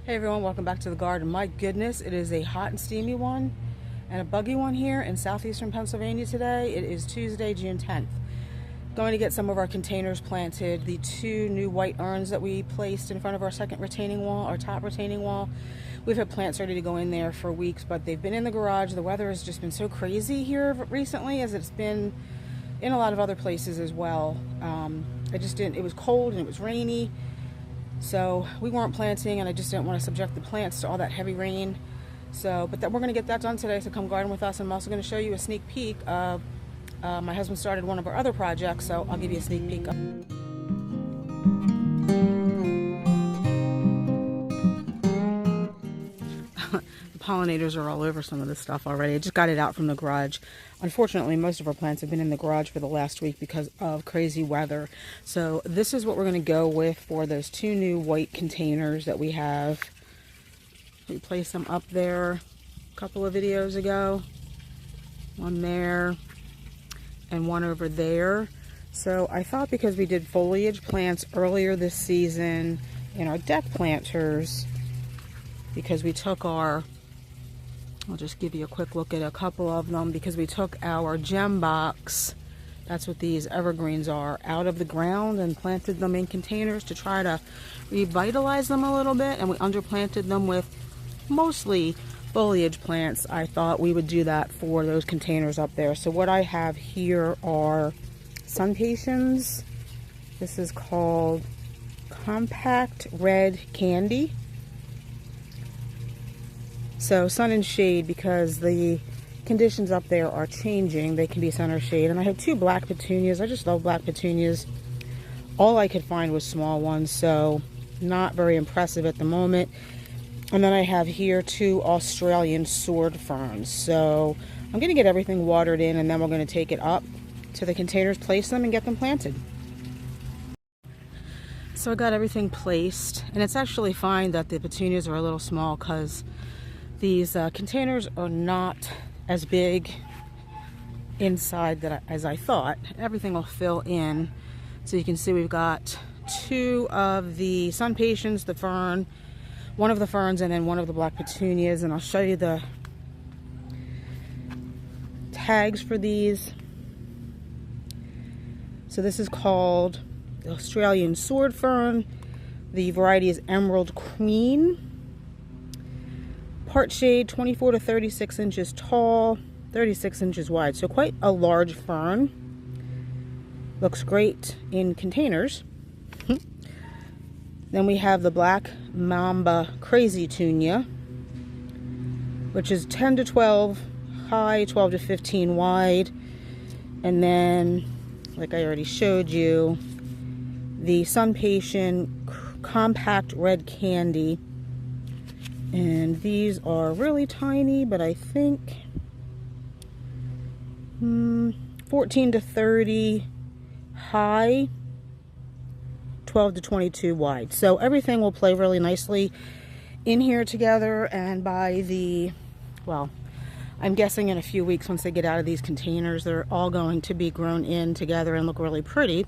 Hey everyone, welcome back to the garden. My goodness, it is a hot and steamy one and a buggy one here in southeastern Pennsylvania today. It is Tuesday, June 10th. Going to get some of our containers planted. The two new white urns that we placed in front of our second retaining wall, our top retaining wall. We've had plants ready to go in there for weeks, but they've been in the garage. The weather has just been so crazy here recently, as it's been in a lot of other places as well. It was cold and it was rainy. So we weren't planting, and I just didn't want to subject the plants to all that heavy rain. But we're going to get that done today, so come garden with us. And I'm also going to show you a sneak peek of, my husband started one of our other projects, so I'll give you a sneak peek. Pollinators are all over some of this stuff already. I just got it out from the garage. Unfortunately, most of our plants have been in the garage for the last week because of crazy weather. So this is what we're going to go with for those two new white containers that we have. We placed them up there a couple of videos ago. One there and one over there. So I thought, because we did foliage plants earlier this season in our deck planters, because we took our, I'll just give you a quick look at a couple of them, because we took our gem box, that's what these evergreens are, out of the ground and planted them in containers to try to revitalize them a little bit, and we underplanted them with mostly foliage plants. I thought we would do that for those containers up there. So what I have here are sunpatiens. This is called Compact Red Candy. So sun and shade, because the conditions up there are changing. They can be sun or shade. And I have two black petunias. I just love black petunias. All I could find was small ones, so not very impressive at the moment. And then I have here two Australian sword ferns. So I'm going to get everything watered in, and then we're going to take it up to the containers, place them, and get them planted. So I got everything placed, and it's actually fine that the petunias are a little small, because these containers are not as big inside as I thought. Everything will fill in. So you can see we've got two of the sunpatiens, the fern, one of the ferns, and then one of the black petunias. And I'll show you the tags for these. So this is called the Australian sword fern. The variety is Emerald Queen. Part shade, 24 to 36 inches tall, 36 inches wide. So quite a large fern. Looks great in containers. Then we have the Black Mamba Crazy Tunia, which is 10 to 12 high, 12 to 15 wide. And then, like I already showed you, the Sunpatien Compact Red Candy. And these are really tiny, but I think 14 to 30 high, 12 to 22 wide. So everything will play really nicely in here together, and by the, well, I'm guessing in a few weeks, once they get out of these containers, they're all going to be grown in together and look really pretty.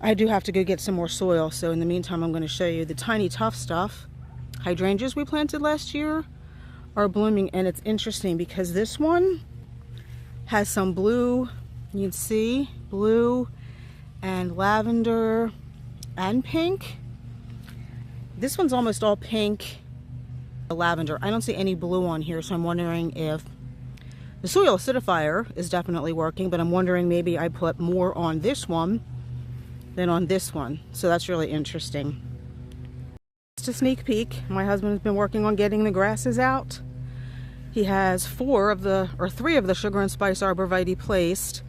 I do have to go get some more soil, so in the meantime I'm going to show you the tiny tough stuff. Hydrangeas we planted last year are blooming, and it's interesting because this one has some blue, you can see blue and lavender and pink. This one's almost all pink, lavender. I don't see any blue on here, so I'm wondering if the soil acidifier is definitely working, but I'm wondering maybe I put more on this one than on this one. So that's really interesting. Just a sneak peek. My husband has been working on getting the grasses out. He has three of the sugar and spice arborvitae placed.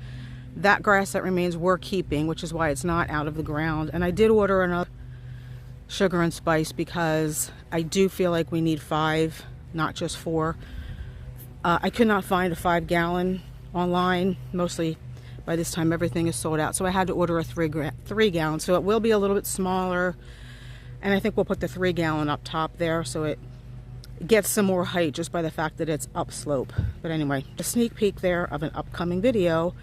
That grass that remains we're keeping, which is why it's not out of the ground. And I did order another sugar and spice because I do feel like we need 5, not just 4. I could not find a 5-gallon online. Mostly by this time everything is sold out. So I had to order a 3-gallon. So it will be a little bit smaller. And I think we'll put the 3-gallon up top there so it gets some more height just by the fact that it's upslope. But anyway, a sneak peek there of an upcoming video.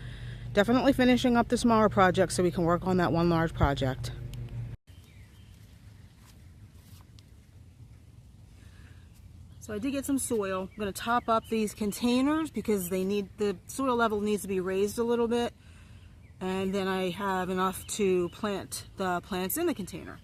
Definitely finishing up the smaller project so we can work on that one large project. So I did get some soil. I'm going to top up these containers because the soil level needs to be raised a little bit. And then I have enough to plant the plants in the container.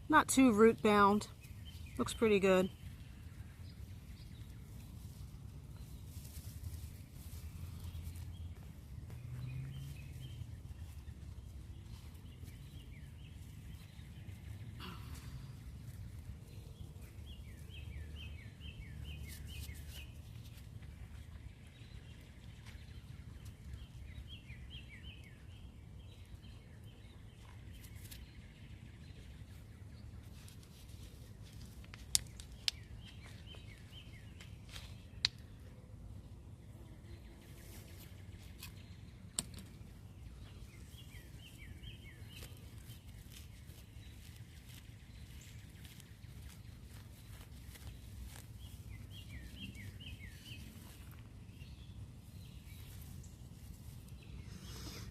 Not too root bound. Looks pretty good.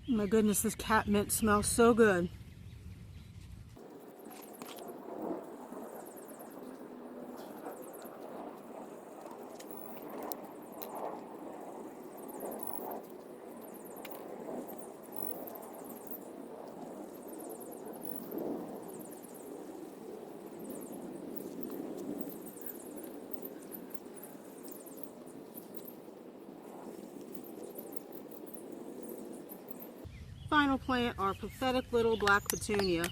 Oh my goodness, this cat mint smells so good. Final plant, our pathetic little black petunia.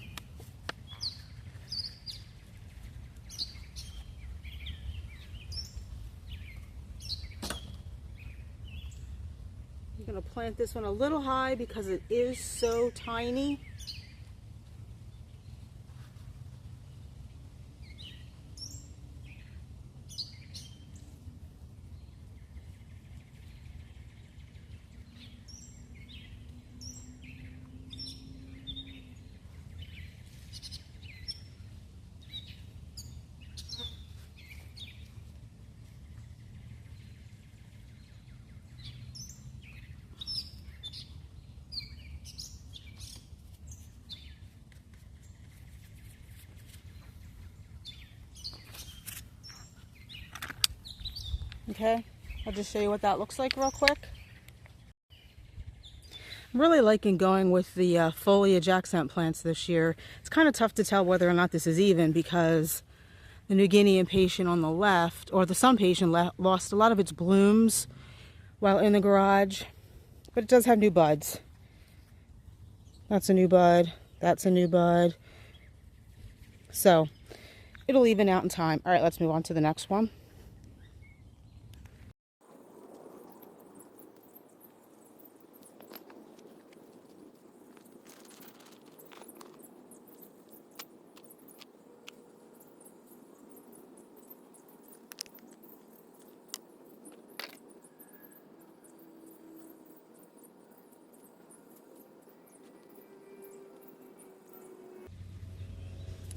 I'm going to plant this one a little high because it is so tiny. Okay, I'll just show you what that looks like real quick. I'm really liking going with the foliage accent plants this year. It's kind of tough to tell whether or not this is even because the New Guinea impatient on the left, or the sunpatien, lost a lot of its blooms while in the garage, but it does have new buds. That's a new bud, that's a new bud. So it'll even out in time. All right, let's move on to the next one.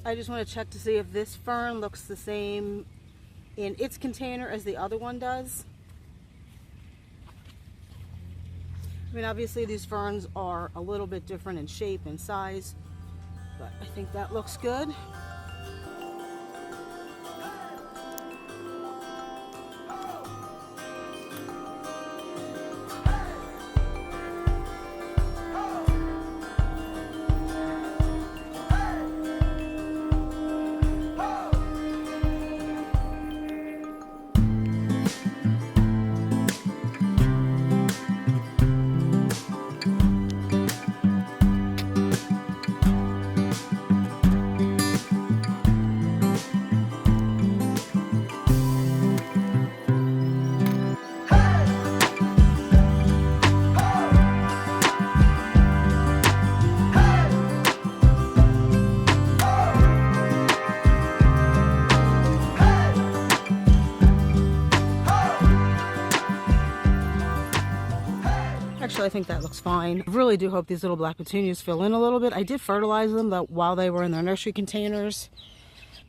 I just want to check to see if this fern looks the same in its container as the other one does. I mean, obviously these ferns are a little bit different in shape and size, but I think that looks good. Actually, I think that looks fine. I really do hope these little black petunias fill in a little bit. I did fertilize them while they were in their nursery containers.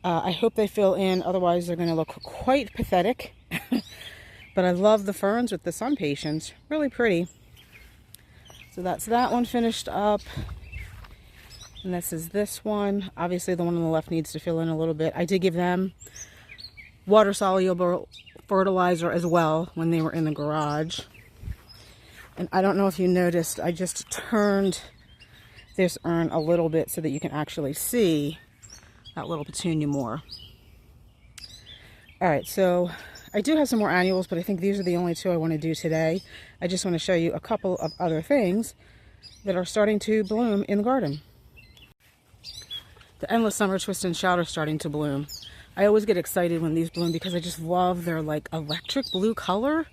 I hope they fill in, otherwise they're going to look quite pathetic. But I love the ferns with the sunpatiens. Really pretty. So that's that one finished up. And this is this one. Obviously the one on the left needs to fill in a little bit. I did give them water soluble fertilizer as well when they were in the garage. And I don't know if you noticed, I just turned this urn a little bit so that you can actually see that little petunia more. All right, so I do have some more annuals, but I think these are the only two I want to do today. I just want to show you a couple of other things that are starting to bloom in the garden. The endless summer twist and shout are starting to bloom. I always get excited when these bloom because I just love their like electric blue color.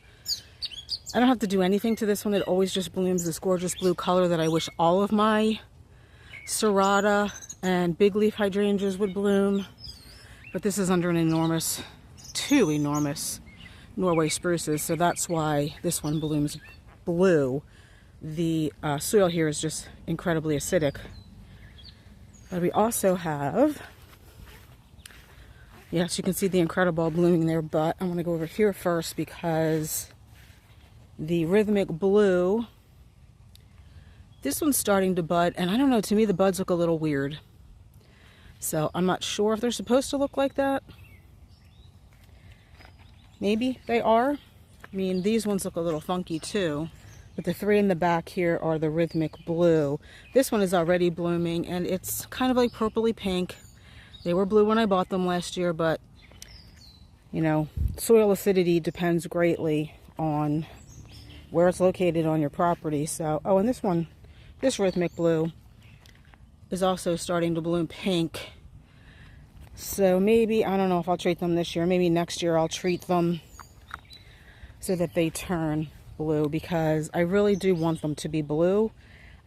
I don't have to do anything to this one. It always just blooms this gorgeous blue color that I wish all of my serrata and big leaf hydrangeas would bloom. But this is under an two enormous Norway spruces, so that's why this one blooms blue. The soil here is just incredibly acidic. But we also have, yes, you can see the incredible blooming there, but I'm going to go over here first because the rhythmic blue, this one's starting to bud, and I don't know, to me the buds look a little weird. So I'm not sure if they're supposed to look like that. Maybe they are. I mean, these ones look a little funky too. But the three in the back here are the rhythmic blue. This one is already blooming, and it's kind of like purpley pink. They were blue when I bought them last year, but you know, soil acidity depends greatly on where it's located on your property. So, oh, and this one, this rhythmic blue is also starting to bloom pink. So maybe, I don't know if I'll treat them this year. Maybe next year I'll treat them so that they turn blue, because I really do want them to be blue.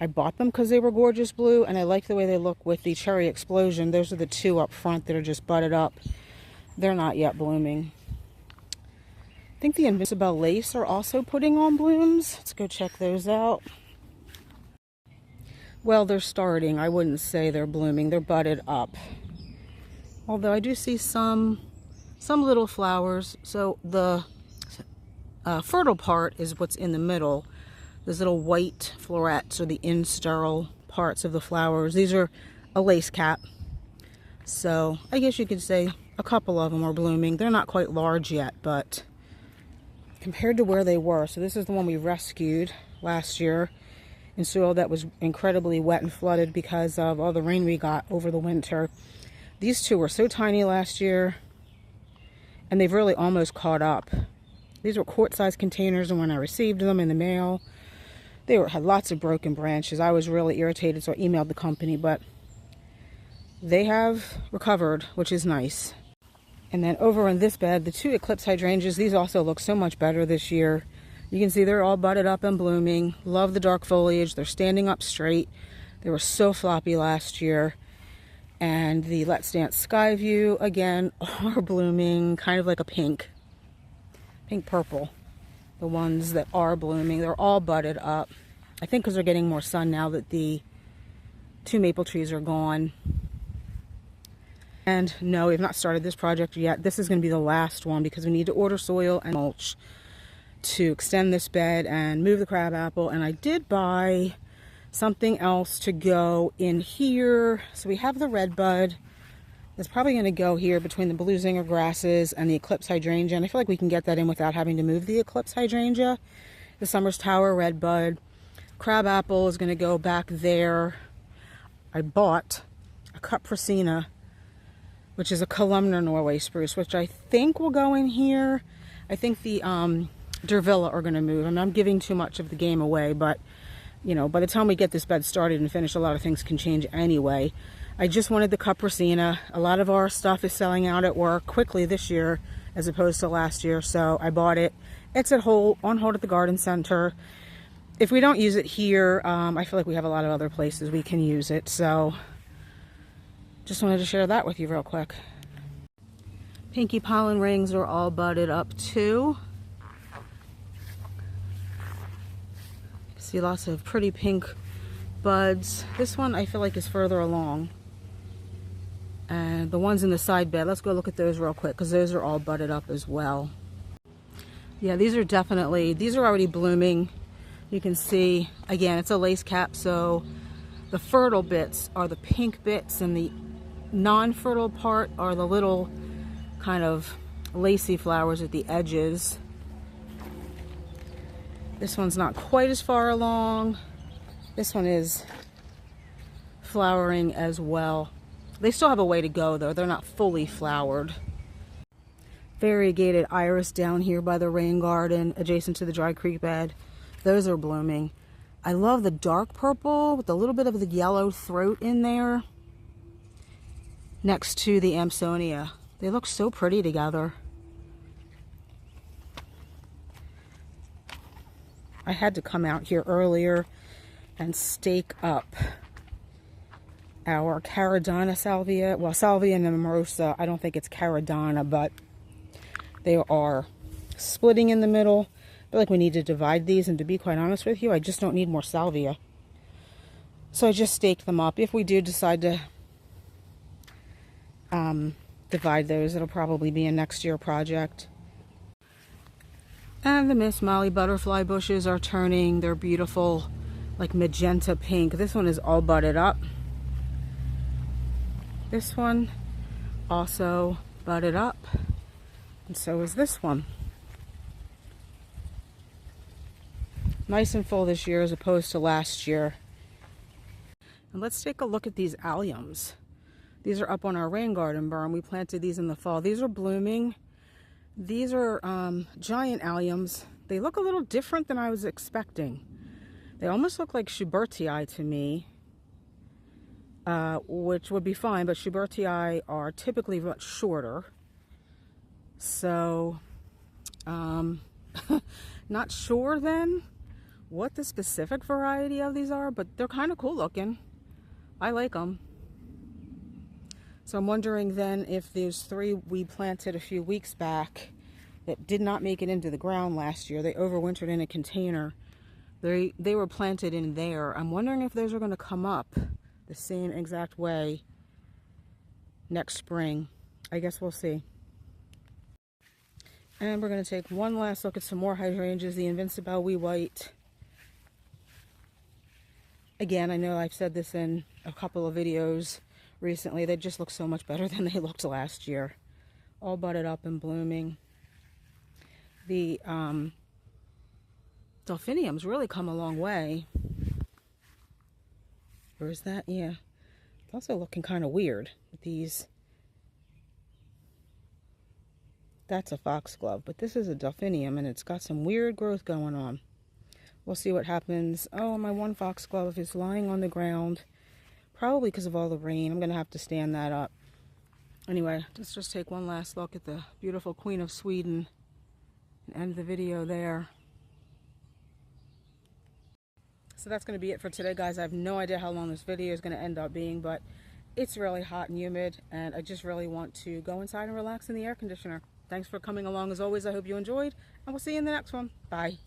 I bought them because they were gorgeous blue, and I like the way they look with the cherry explosion. Those are the two up front that are just budded up. They're not yet blooming. I think the Invincible lace are also putting on blooms. Let's go check those out. Well, they're starting. I wouldn't say they're blooming. They're budded up. Although I do see some little flowers. So the fertile part is what's in the middle. Those little white florets are the in-sterile parts of the flowers. These are a lace cap. So I guess you could say a couple of them are blooming. They're not quite large yet, but compared to where they were. So this is the one we rescued last year in soil that was incredibly wet and flooded because of all the rain we got over the winter. These two were so tiny last year, and they've really almost caught up. These were quart-sized containers, and when I received them in the mail, they had lots of broken branches. I was really irritated, so I emailed the company, but they have recovered, which is nice. And then over in this bed, the two eclipse hydrangeas, these also look so much better this year. You can see they're all budded up and blooming. Love the dark foliage. They're standing up straight. They were so floppy last year. And the Let's Dance Skyview, again, are blooming kind of like a pink purple. The ones that are blooming, they're all budded up. I think because they're getting more sun now that the two maple trees are gone. And no, we've not started this project yet. This is going to be the last one because we need to order soil and mulch to extend this bed and move the crabapple. And I did buy something else to go in here. So we have the red bud. It's probably going to go here between the blue zinger grasses and the eclipse hydrangea. And I feel like we can get that in without having to move the eclipse hydrangea. The Summer's Tower red bud. Crabapple is going to go back there. I bought a Cupricina, which is a columnar Norway spruce, which I think will go in here. I think the Dervilla are going to move. I mean, I'm giving too much of the game away, but you know, by the time we get this bed started and finished, a lot of things can change anyway. I just wanted the Cupricina. A lot of our stuff is selling out at work quickly this year as opposed to last year, so I bought it. It's on hold at the garden center. If we don't use it here, I feel like we have a lot of other places we can use it, so just wanted to share that with you real quick. Pinky pollen rings are all budded up too. See lots of pretty pink buds. This one I feel like is further along. And the ones in the side bed, let's go look at those real quick because those are all budded up as well. Yeah, these are already blooming. You can see, again, it's a lace cap, so the fertile bits are the pink bits and the non-fertile part are the little kind of lacy flowers at the edges. This one's not quite as far along. This one is flowering as well. They still have a way to go though. They're not fully flowered. Variegated iris down here by the rain garden adjacent to the dry creek bed. Those are blooming. I love the dark purple with a little bit of the yellow throat in there next to the Amsonia. They look so pretty together. I had to come out here earlier and stake up our Caradonna salvia. Well, salvia and nemorosa, I don't think it's Caradonna, but they are splitting in the middle. I feel like we need to divide these, and to be quite honest with you, I just don't need more salvia. So I just staked them up. If we do decide to divide those, it'll probably be a next year project. And the Miss Molly butterfly bushes are turning. They're beautiful, like magenta pink. This one is all budded up. This one also budded up. And so is this one. Nice and full this year as opposed to last year. And let's take a look at these alliums. These are up on our rain garden berm. We planted these in the fall. These are blooming. These are giant alliums. They look a little different than I was expecting. They almost look like Schubertii to me, which would be fine, but Schubertii are typically much shorter. So, not sure then what the specific variety of these are, but they're kind of cool looking. I like them. So I'm wondering then if these three we planted a few weeks back that did not make it into the ground last year, they overwintered in a container. They were planted in there. I'm wondering if those are going to come up the same exact way next spring. I guess we'll see. And we're going to take one last look at some more hydrangeas, the Invincibelle Wee White. Again, I know I've said this in a couple of videos recently. They just look so much better than they looked last year. All budded up and blooming. The delphiniums really come a long way. Or is that? Yeah. It's also looking kind of weird with these. That's a foxglove, but this is a delphinium and it's got some weird growth going on. We'll see what happens. Oh, my one foxglove is lying on the ground. Probably because of all the rain. I'm going to have to stand that up. Anyway, let's just take one last look at the beautiful Queen of Sweden and end the video there. So that's going to be it for today, guys. I have no idea how long this video is going to end up being, but it's really hot and humid, and I just really want to go inside and relax in the air conditioner. Thanks for coming along as always. I hope you enjoyed, and we'll see you in the next one. Bye.